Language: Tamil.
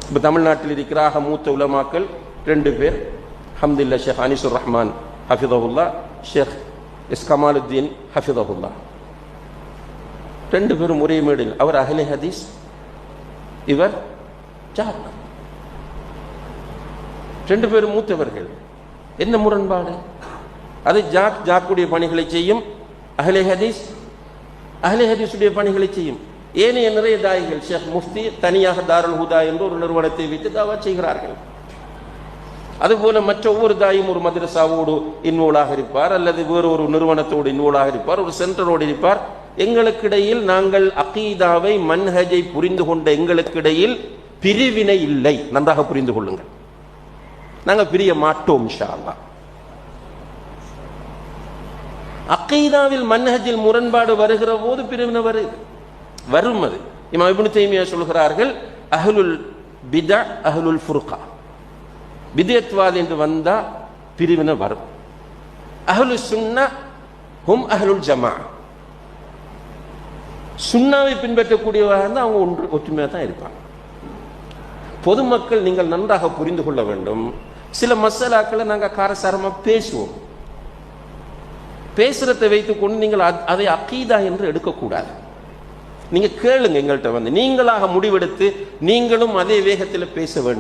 இப்போ தமிழ்நாட்டில் இருக்கிறாக மூத்த உலமாக்கள் 2 பேர், அல்ஹம்துலில்லாஹ், ஷேக் அனிசுர் ரஹ்மான் ஹஃபிதஹுல்லா, ஷேக் எஸ் கமாலுத்தீன் ஹஃபிதஹுல்லா. 2 பேரும் ஒரே மேடையில். அவர் அஹ்லே ஹதீஸ், இவர் ஜாக். 2 பேரும் மூத்தவர்கள். என்ன முரண்பாடு? அது ஜாக்குடைய பணிகளை செய்யும், அஹ்லே ஹதீஸுடைய பணிகளை செய்யும். ஏனைய நிறைய தாயிகள், ஷேக் முஃப்தி தனியாக தாருல் ஹுதா என்று ஒரு நிறுவனத்தை வைத்து தாவா செய்கிறார்கள். அதுபோல மற்ற ஒவ்வொரு தாயும் ஒரு மதரசாவோடு இன்வோலாக இருப்பார், அல்லது வேறு ஒரு நிறுவனத்தோடு இன்வோலாக இருப்பார், ஒரு சென்டரோடு இருப்பார். எங்களுக்கிடையில் நாங்கள் அகீதாவை மன்ஹஜை புரிந்து கொண்ட எங்களுக்கிடையில் பிரிவினை இல்லை. நன்றாக புரிந்து கொள்ளுங்கள், நாங்கள் பிரிய மாட்டோம் இன்ஷா அல்லாஹ். அகீதாவில் மன்ஹஜில் முரண்பாடு வருகிற போது பிரிவினை வரும். அது இமாம் இப்னு தைமியா சொல்கிறார்கள், அஹ்லுல் பிதா அஹ்லுல் ஃபுர்கா, பிதத்வாத் என்று வந்தா பிரிவினை வரும். அஹ்லு சுன்னா ஹும் அஹ்லுல் ஜமா, சுன்னாவை பின்பற்றக்கூடியவராக இருந்தால் அவங்க ஒற்றுமையாக தான் இருப்பாங்க. பொதுமக்கள் நீங்கள் நன்றாக புரிந்து கொள்ள வேண்டும். சில மசாலாக்களை நாங்கள் காரசாரமாக பேசுவோம். பேசுறதை வைத்துக் கொண்டு நீங்கள் அதை அகீதா என்று எடுக்கக்கூடாது. நீங்க கேளுங்க, எங்கள்கிட்ட வந்து நீங்களாக முடிவெடுத்து நீங்களும் அதே வேகத்தில் பேச வேண்டும்.